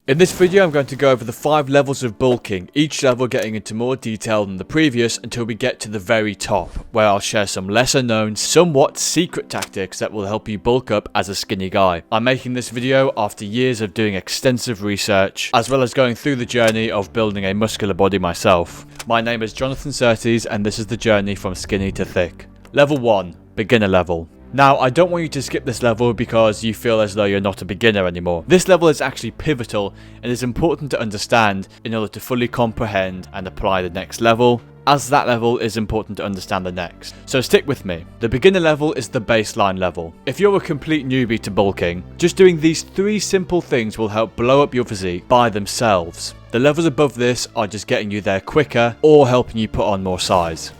In this video, I'm going to go over the 5 levels of bulking, each level getting into more detail than the previous until we get to the very top, where I'll share some lesser known, somewhat secret tactics that will help you bulk up as a skinny guy. I'm making this video after years of doing extensive research, as well as going through the journey of building a muscular body myself. My name is Jonathan Surtees, and this is the journey from skinny to thick. Level 1, beginner level. Now, I don't want you to skip this level because you feel as though you're not a beginner anymore. This level is actually pivotal and is important to understand in order to fully comprehend and apply the next level, as that level is important to understand the next. So stick with me. The beginner level is the baseline level. If you're a complete newbie to bulking, just doing these 3 simple things will help blow up your physique by themselves. The levels above this are just getting you there quicker or helping you put on more size.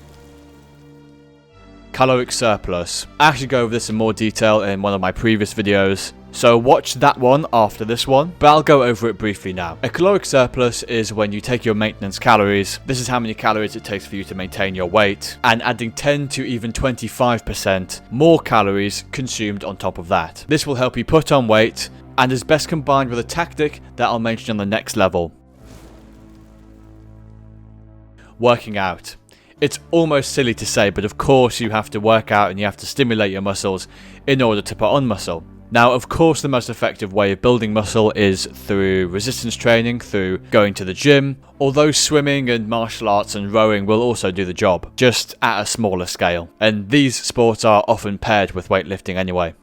Caloric surplus. I actually go over this in more detail in one of my previous videos, so watch that one after this one, but I'll go over it briefly now. A caloric surplus is when you take your maintenance calories, this is how many calories it takes for you to maintain your weight, and adding 10 to even 25% more calories consumed on top of that. This will help you put on weight and is best combined with a tactic that I'll mention on the next level. Working out. It's almost silly to say, but of course you have to work out and you have to stimulate your muscles in order to put on muscle. Now, of course, the most effective way of building muscle is through resistance training, through going to the gym, although swimming and martial arts and rowing will also do the job, just at a smaller scale. And these sports are often paired with weightlifting anyway.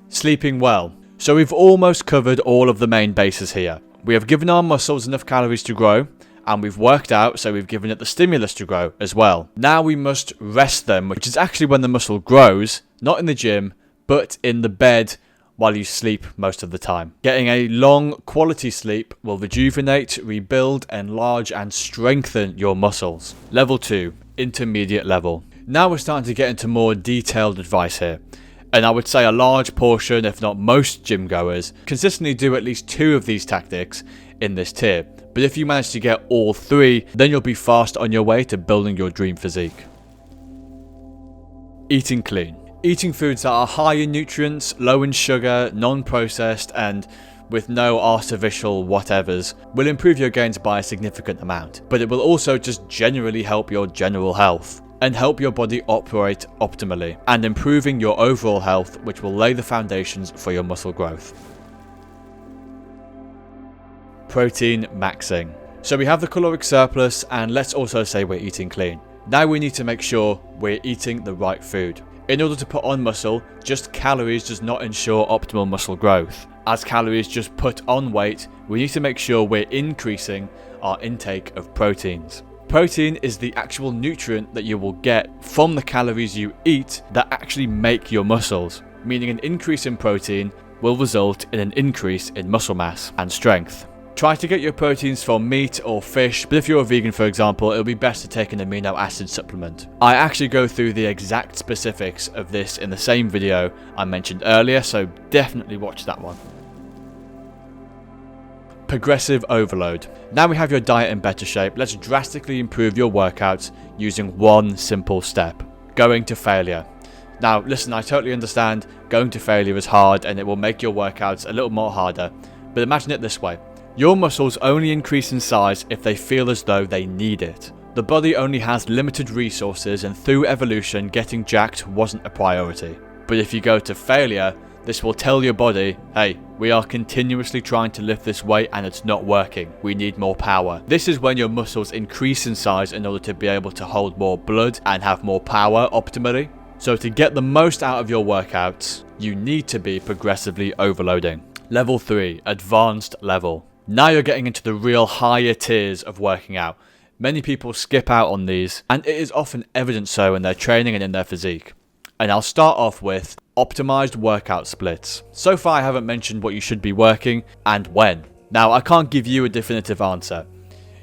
Sleeping well. So we've almost covered all of the main bases here. We have given our muscles enough calories to grow, and we've worked out, so we've given it the stimulus to grow as well. Now we must rest them, which is actually when the muscle grows, not in the gym, but in the bed while you sleep most of the time. Getting a long quality sleep will rejuvenate, rebuild, enlarge and strengthen your muscles. Level 2, intermediate level. Now we're starting to get into more detailed advice here. And I would say a large portion, if not most gym goers, consistently do at least 2 of these tactics in this tier. But if you manage to get all 3, then you'll be fast on your way to building your dream physique. Eating clean. Eating foods that are high in nutrients, low in sugar, non-processed, and with no artificial whatevers will improve your gains by a significant amount. But it will also just generally help your general health and help your body operate optimally, and improving your overall health, which will lay the foundations for your muscle growth. Protein maxing. So we have the caloric surplus, and let's also say we're eating clean. Now we need to make sure we're eating the right food. In order to put on muscle, just calories does not ensure optimal muscle growth. As calories just put on weight, we need to make sure we're increasing our intake of proteins. Protein is the actual nutrient that you will get from the calories you eat that actually make your muscles, meaning an increase in protein will result in an increase in muscle mass and strength. Try to get your proteins from meat or fish, but if you're a vegan, for example, it'll be best to take an amino acid supplement. I actually go through the exact specifics of this in the same video I mentioned earlier, so definitely watch that one. Progressive overload. Now we have your diet in better shape, let's drastically improve your workouts using one simple step: going to failure. Now listen, I totally understand going to failure is hard and it will make your workouts a little more harder, but imagine it this way. Your muscles only increase in size if they feel as though they need it. The body only has limited resources, and through evolution, getting jacked wasn't a priority. But if you go to failure, this will tell your body, hey, we are continuously trying to lift this weight and it's not working. We need more power. This is when your muscles increase in size in order to be able to hold more blood and have more power optimally. So to get the most out of your workouts, you need to be progressively overloading. Level 3, advanced level. Now you're getting into the real higher tiers of working out. Many people skip out on these, and it is often evident so in their training and in their physique. And I'll start off with optimized workout splits. So far I haven't mentioned what you should be working and when. Now I can't give you a definitive answer.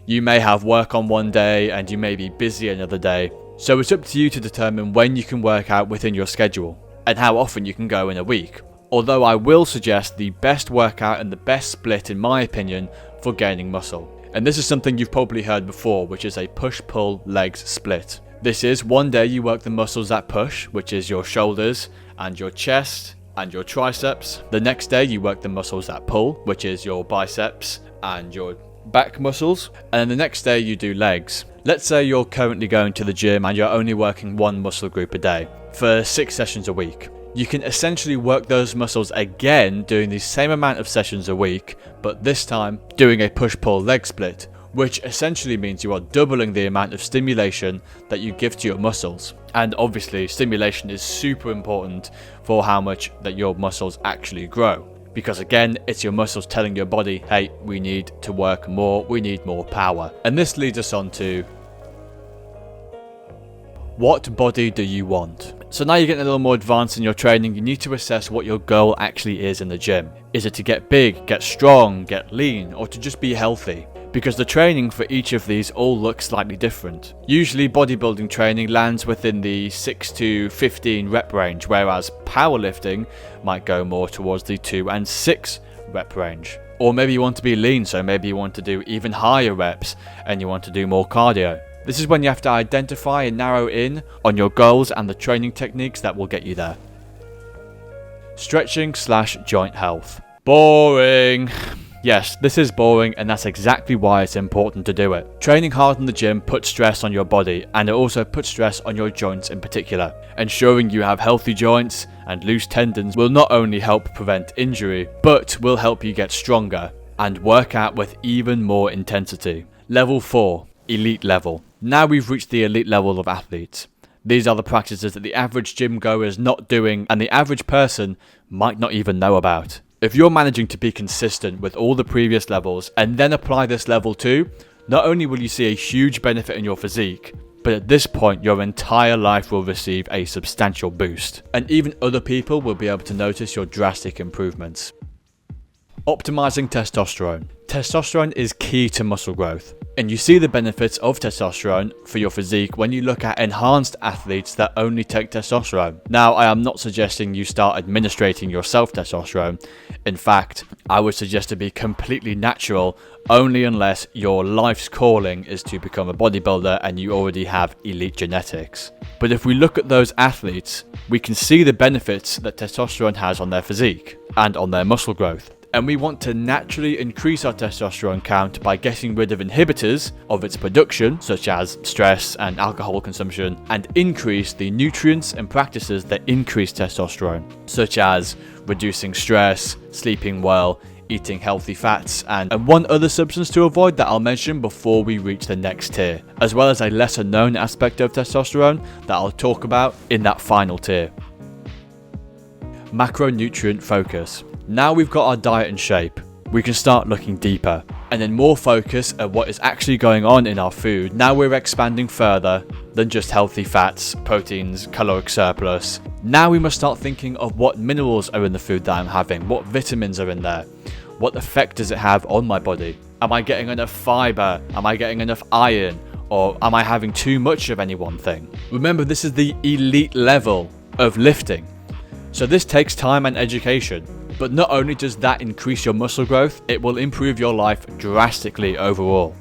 You may have work on one day and you may be busy another day. So it's up to you to determine when you can work out within your schedule and how often you can go in a week. Although I will suggest the best workout and the best split, in my opinion, for gaining muscle. And this is something you've probably heard before, which is a push-pull legs split. This is one day you work the muscles that push, which is your shoulders and your chest, and your triceps. The next day you work the muscles that pull, which is your biceps and your back muscles. And then the next day you do legs. Let's say you're currently going to the gym and you're only working one muscle group a day for 6 sessions a week. You can essentially work those muscles again doing the same amount of sessions a week, but this time doing a push-pull leg split, which essentially means you are doubling the amount of stimulation that you give to your muscles. And obviously stimulation is super important for how much that your muscles actually grow, because again, it's your muscles telling your body, hey, we need to work more, we need more power. And this leads us on to, what body do you want? So now you're getting a little more advanced in your training, you need to assess what your goal actually is in the gym. Is it to get big, get strong, get lean, or to just be healthy? Because the training for each of these all looks slightly different. Usually bodybuilding training lands within the 6 to 15 rep range, whereas powerlifting might go more towards the 2 and 6 rep range. Or maybe you want to be lean, so maybe you want to do even higher reps and you want to do more cardio. This is when you have to identify and narrow in on your goals and the training techniques that will get you there. Stretching / joint health. Boring. Yes, this is boring, and that's exactly why it's important to do it. Training hard in the gym puts stress on your body, and it also puts stress on your joints in particular. Ensuring you have healthy joints and loose tendons will not only help prevent injury, but will help you get stronger and work out with even more intensity. Level 4, elite level. Now we've reached the elite level of athletes. These are the practices that the average gym goer is not doing, and the average person might not even know about. If you're managing to be consistent with all the previous levels and then apply this level 2, not only will you see a huge benefit in your physique, but at this point your entire life will receive a substantial boost. And even other people will be able to notice your drastic improvements. Optimizing testosterone. Testosterone is key to muscle growth, and you see the benefits of testosterone for your physique when you look at enhanced athletes that only take testosterone. Now, I am not suggesting you start administrating yourself testosterone. In fact, I would suggest to be completely natural, only unless your life's calling is to become a bodybuilder and you already have elite genetics. But if we look at those athletes, we can see the benefits that testosterone has on their physique and on their muscle growth. And we want to naturally increase our testosterone count by getting rid of inhibitors of its production, such as stress and alcohol consumption, and increase the nutrients and practices that increase testosterone, such as reducing stress, sleeping well, eating healthy fats, and one other substance to avoid that I'll mention before we reach the next tier, as well as a lesser known aspect of testosterone that I'll talk about in that final tier. Macronutrient focus. Now we've got our diet in shape, we can start looking deeper, and then more focus at what is actually going on in our food. Now we're expanding further than just healthy fats, proteins, caloric surplus. Now we must start thinking of what minerals are in the food that I'm having, what vitamins are in there, what effect does it have on my body? Am I getting enough fiber? Am I getting enough iron? Or am I having too much of any one thing? Remember, this is the elite level of lifting, so this takes time and education. But not only does that increase your muscle growth, it will improve your life drastically overall.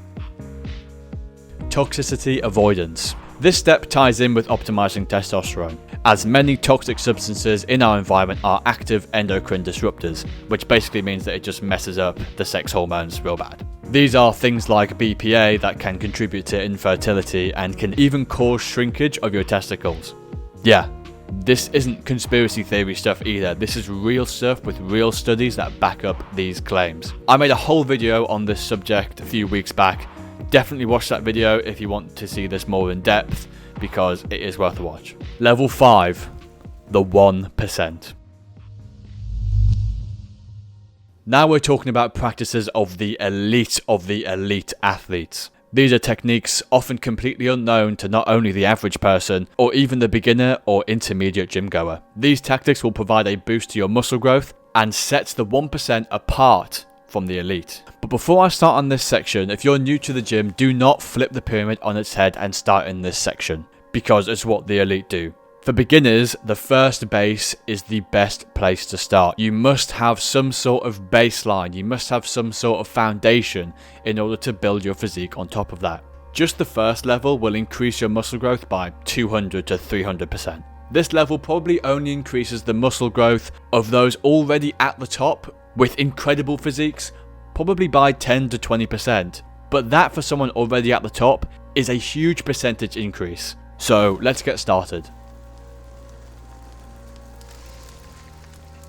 Toxicity avoidance. This step ties in with optimizing testosterone, as many toxic substances in our environment are active endocrine disruptors, which basically means that it just messes up the sex hormones real bad. These are things like BPA that can contribute to infertility and can even cause shrinkage of your testicles. Yeah. This isn't conspiracy theory stuff either, this is real stuff with real studies that back up these claims. I made a whole video on this subject a few weeks back. Definitely watch that video if you want to see this more in depth, because it is worth a watch. Level 5, the 1%. Now we're talking about practices of the elite athletes. These are techniques often completely unknown to not only the average person, or even the beginner or intermediate gym goer. These tactics will provide a boost to your muscle growth and set the 1% apart from the elite. But before I start on this section, if you're new to the gym, do not flip the pyramid on its head and start in this section, because it's what the elite do. For beginners, the first base is the best place to start. You must have some sort of baseline, you must have some sort of foundation in order to build your physique on top of that. Just the first level will increase your muscle growth by 200 to 300%. This level probably only increases the muscle growth of those already at the top with incredible physiques, probably by 10 to 20%. But that for someone already at the top is a huge percentage increase. So let's get started.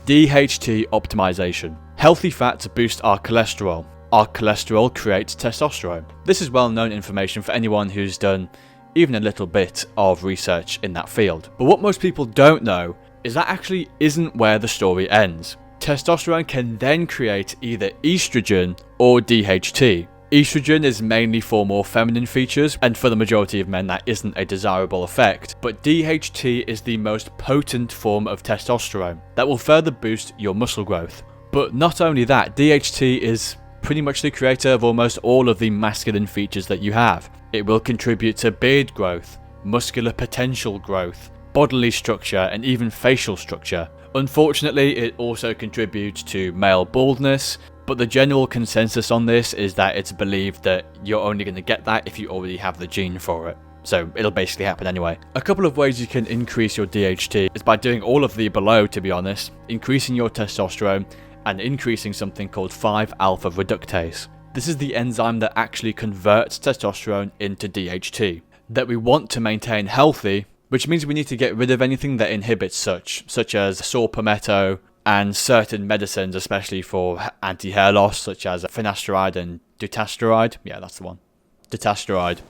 DHT optimization. Healthy fats boost our cholesterol. Our cholesterol creates testosterone. This is well-known information for anyone who's done even a little bit of research in that field. But what most people don't know is that actually isn't where the story ends. Testosterone can then create either estrogen or DHT. Estrogen is mainly for more feminine features, and for the majority of men that isn't a desirable effect, but DHT is the most potent form of testosterone that will further boost your muscle growth. But not only that, DHT is pretty much the creator of almost all of the masculine features that you have. It will contribute to beard growth, muscular potential growth, bodily structure, and even facial structure. Unfortunately, it also contributes to male baldness, but the general consensus on this is that it's believed that you're only going to get that if you already have the gene for it. So it'll basically happen anyway. A couple of ways you can increase your DHT is by doing all of the below, to be honest, increasing your testosterone and increasing something called 5-alpha reductase. This is the enzyme that actually converts testosterone into DHT that we want to maintain healthy, which means we need to get rid of anything that inhibits such as saw palmetto, and certain medicines, especially for anti-hair loss, such as finasteride and dutasteride. Yeah, that's the one. Dutasteride.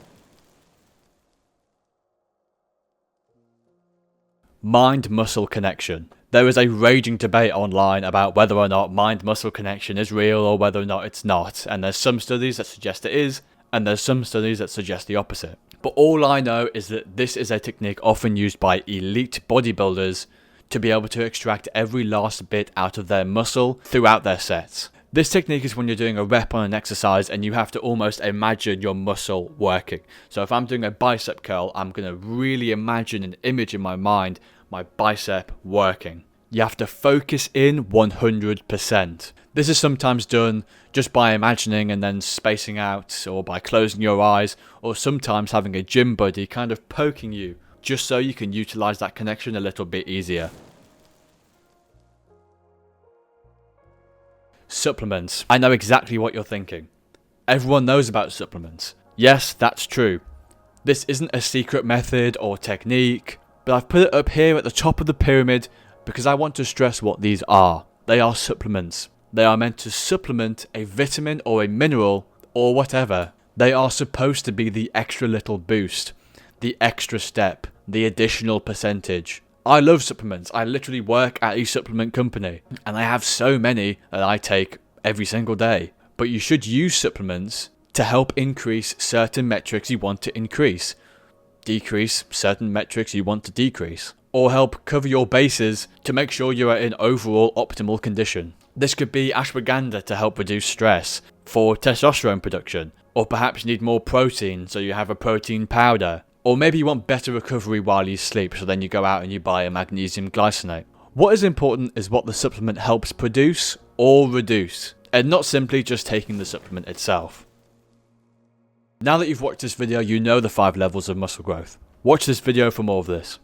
Mind-muscle connection. There is a raging debate online about whether or not mind-muscle connection is real or whether or not it's not. And there's some studies that suggest it is, and there's some studies that suggest the opposite. But all I know is that this is a technique often used by elite bodybuilders to be able to extract every last bit out of their muscle throughout their sets. This technique is when you're doing a rep on an exercise and you have to almost imagine your muscle working. So if I'm doing a bicep curl, I'm going to really imagine an image in my mind, my bicep working. You have to focus in 100%. This is sometimes done just by imagining and then spacing out, or by closing your eyes, or sometimes having a gym buddy kind of poking you, just so you can utilize that connection a little bit easier. Supplements. I know exactly what you're thinking. Everyone knows about supplements. Yes, that's true. This isn't a secret method or technique, but I've put it up here at the top of the pyramid because I want to stress what these are. They are supplements. They are meant to supplement a vitamin or a mineral or whatever. They are supposed to be the extra little boost, the extra step, the additional percentage. I love supplements. I literally work at a supplement company and I have so many that I take every single day. But you should use supplements to help increase certain metrics you want to increase, decrease certain metrics you want to decrease, or help cover your bases to make sure you are in overall optimal condition. This could be ashwagandha to help reduce stress for testosterone production, or perhaps you need more protein so you have a protein powder. Or maybe you want better recovery while you sleep, so then you go out and you buy a magnesium glycinate. What is important is what the supplement helps produce or reduce, and not simply just taking the supplement itself. Now that you've watched this video, you know the 5 levels of muscle growth. Watch this video for more of this.